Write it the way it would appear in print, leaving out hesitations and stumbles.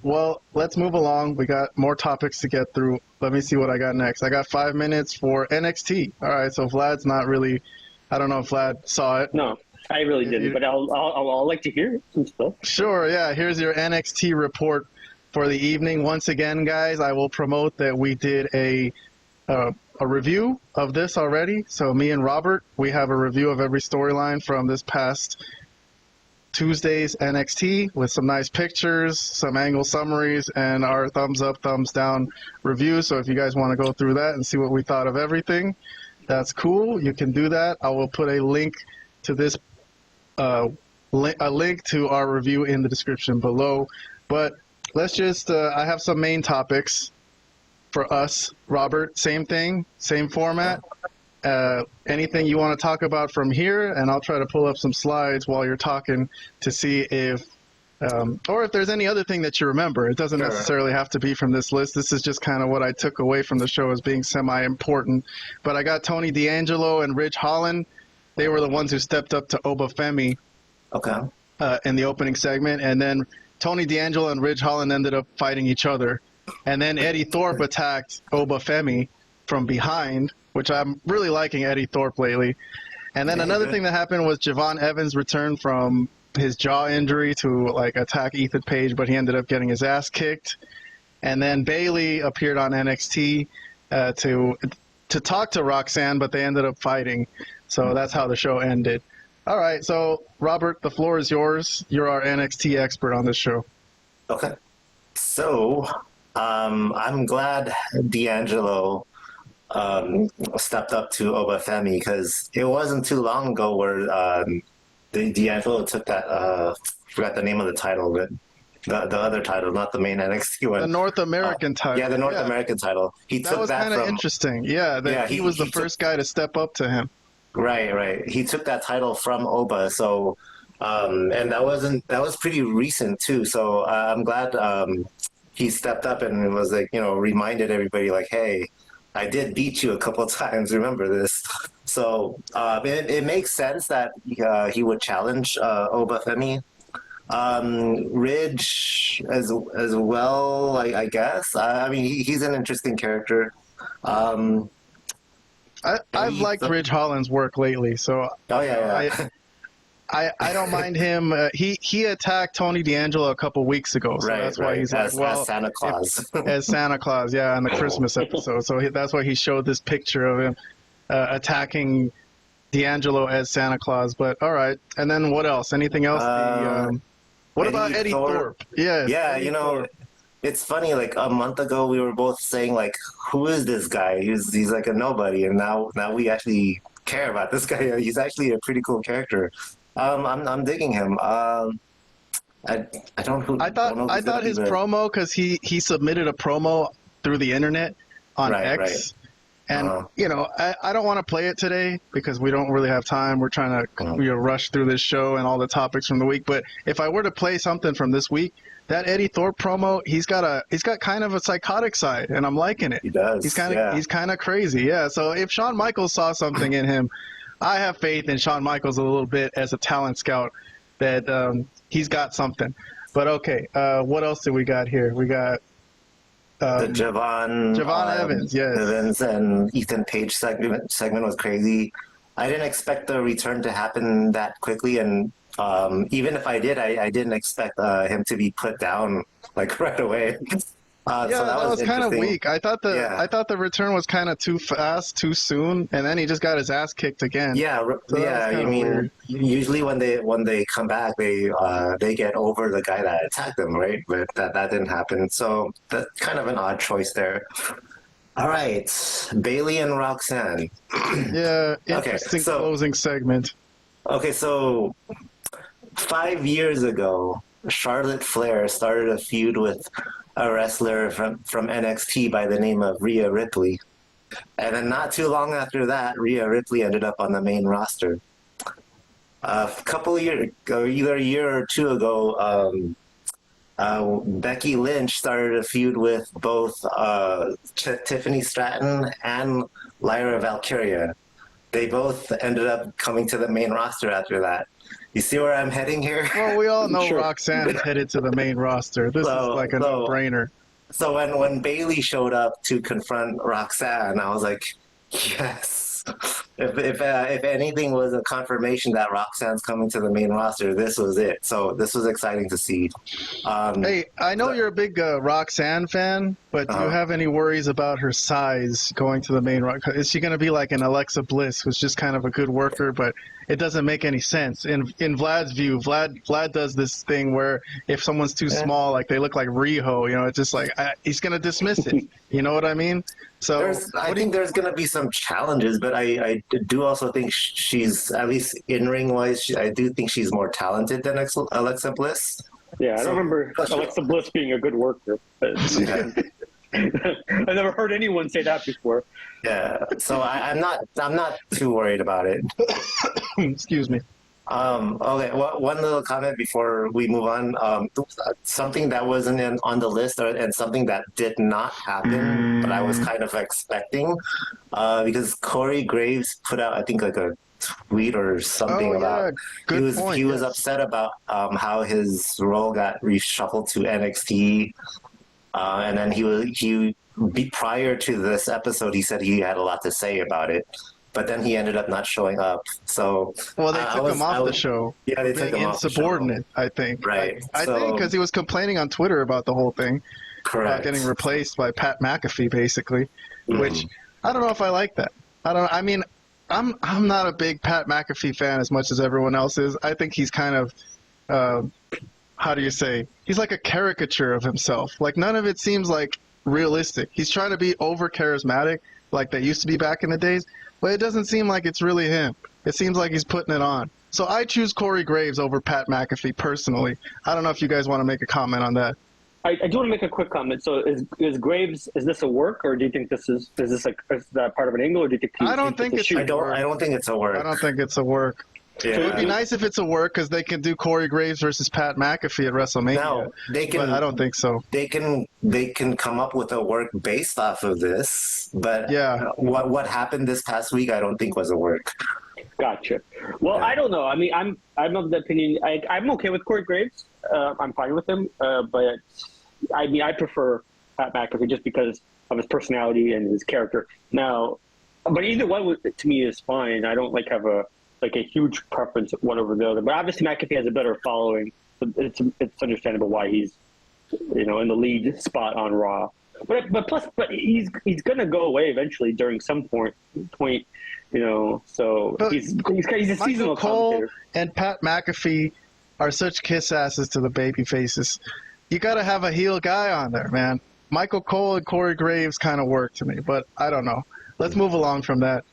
Well, let's move along. We got more topics to get through. Let me see what I got next. I got 5 minutes for NXT. All right, so Vlad's not really. I don't know if Vlad saw it. No, I really didn't, but I'll like to hear some stuff. Sure, yeah. Here's your NXT report for the evening. Once again, guys, I will promote that we did a review of this already. So me and Robert, we have a review of every storyline from this past Tuesday's NXT with some nice pictures, some angle summaries, and our thumbs up, thumbs down review. So if you guys want to go through that and see what we thought of everything, that's cool. You can do that. I will put a link to this, a link to our review in the description below. But let's just, I have some main topics for us. Robert, same thing, same format. Anything you want to talk about from here, and I'll try to pull up some slides while you're talking to see if, or if there's any other thing that you remember. It doesn't necessarily have to be from this list. This is just kind of what I took away from the show as being semi-important. But I got Tony D'Angelo and Ridge Holland. They were the ones who stepped up to Obafemi in the opening segment, and then Tony D'Angelo and Ridge Holland ended up fighting each other. And then Eddie Thorpe attacked Obafemi from behind, which I'm really liking Eddie Thorpe lately. And then another thing that happened was Javon Evans returned from his jaw injury to attack Ethan Page, but he ended up getting his ass kicked. And then Bayley appeared on NXT to talk to Roxanne, but they ended up fighting. So that's how the show ended. All right, so Robert, the floor is yours. You're our NXT expert on this show. Okay. So I'm glad D'Angelo stepped up to Obafemi, because it wasn't too long ago where D'Angelo took that, forgot the name of the title, but the other title, not the main NXT one. The North American title. Yeah, the North American title. That was kind of interesting. Yeah, he was the first guy to step up to him. Right. He took that title from Oba, so and that was pretty recent too. So I'm glad he stepped up and was reminded everybody hey, I did beat you a couple of times. Remember this. So it makes sense that he would challenge Obafemi. Ridge as well, I guess. I mean, he's an interesting character. I've liked Ridge Holland's work lately, so I don't mind him. He attacked Tony D'Angelo a couple weeks ago, so that's why he's as Santa Claus. As Santa Claus, yeah, in the Christmas episode. So that's why he showed this picture of him attacking D'Angelo as Santa Claus. But all right, and then what else? Anything else? What about Eddie Thorpe? Yes, yeah, Thorpe. It's funny. A month ago, we were both saying who is this guy? He's like a nobody, and now we actually care about this guy. He's actually a pretty cool character. I'm digging him. I thought his promo, because he submitted a promo through the internet on X, and I don't want to play it today because we don't really have time. We're trying to rush through this show and all the topics from the week. But if I were to play something from this week, that Eddie Thorpe promo, he's got kind of a psychotic side, and I'm liking it. He does. He's kind of crazy. Yeah. So if Shawn Michaels saw something in him, I have faith in Shawn Michaels a little bit as a talent scout that he's got something. But okay, what else do we got here? We got the Javon Evans, yes. Evans and Ethan Page segment was crazy. I didn't expect the return to happen that quickly, and even if I did, I didn't expect him to be put down right away. So that was kind of weak. I thought the return was kind of too fast, too soon, and then he just got his ass kicked again. I mean, weird. Usually when they come back, they get over the guy that attacked them, right? But that didn't happen. So that's kind of an odd choice there. All right, Bayley and Roxanne. Yeah, interesting closing segment. Okay, so 5 years ago, Charlotte Flair started a feud with a wrestler from NXT by the name of Rhea Ripley. And then not too long after that, Rhea Ripley ended up on the main roster. A couple years ago, either a year or two ago, Becky Lynch started a feud with both Tiffany Stratton and Lyra Valkyria. they both ended up coming to the main roster after that. You see where I'm heading here? Well, we all know Sure. Roxanne is headed to the main roster. This is like a no-brainer. So when Bailey showed up to confront Roxanne, I was like, yes. If anything was a confirmation that Roxanne's coming to the main roster, this was it. So this was exciting to see. Hey, I know you're a big Roxanne fan, but do you have any worries about her size going to the main roster? Is she going to be like an Alexa Bliss, who's just kind of a good worker, but it doesn't make any sense? In Vlad's view, Vlad does this thing where if someone's too small, like they look like Riho, it's just like he's going to dismiss it. You know what I mean? So I think there's going to be some challenges, but I do also think she's, at least in ring wise, I do think she's more talented than Alexa Bliss. Yeah, I don't remember Alexa Bliss being a good worker. Yeah. I never heard anyone say that before. Yeah, so I'm not too worried about it. Excuse me. Okay, one little comment before we move on. Something that wasn't on the list, and something that did not happen, but I was kind of expecting, because Corey Graves put out, I think, like a tweet or something about. He was upset about how his role got reshuffled to NXT, and then prior to this episode, he said he had a lot to say about it. But then he ended up not showing up. So they took him off the show. Yeah, they took him off the show. Insubordinate, I think. Right. I think because he was complaining on Twitter about the whole thing. Correct. About getting replaced by Pat McAfee, basically. Which I don't know if I like that. I'm not a big Pat McAfee fan as much as everyone else is. I think he's kind of, how do you say? He's like a caricature of himself. Like none of it seems like realistic. He's trying to be over charismatic, like they used to be back in the days. But it doesn't seem like it's really him. It seems like he's putting it on. So I choose Corey Graves over Pat McAfee personally. I don't know if you guys want to make a comment on that. I do want to make a quick comment. So is Graves, is this a work, or do you think is that part of an angle, or do you think I don't think it's a work. I don't think it's a work. I don't think it's a work. Yeah. So it would be nice if it's a work because they can do Corey Graves versus Pat McAfee at WrestleMania. No, but I don't think so. They can come up with a work based off of this, but what happened this past week, I don't think was a work. Gotcha. Well, I don't know. I mean, I'm of the opinion. I'm okay with Corey Graves. I'm fine with him, but I mean, I prefer Pat McAfee just because of his personality and his character. Now, but either one to me is fine. I don't have a huge preference one over the other. But obviously McAfee has a better following. So it's understandable why he's in the lead spot on Raw. But he's gonna go away eventually during some point. So but he's a seasonal commentator. And Pat McAfee are such kiss asses to the baby faces. You got to have a heel guy on there, man. Michael Cole and Corey Graves kind of work to me, but I don't know. Let's move along from that.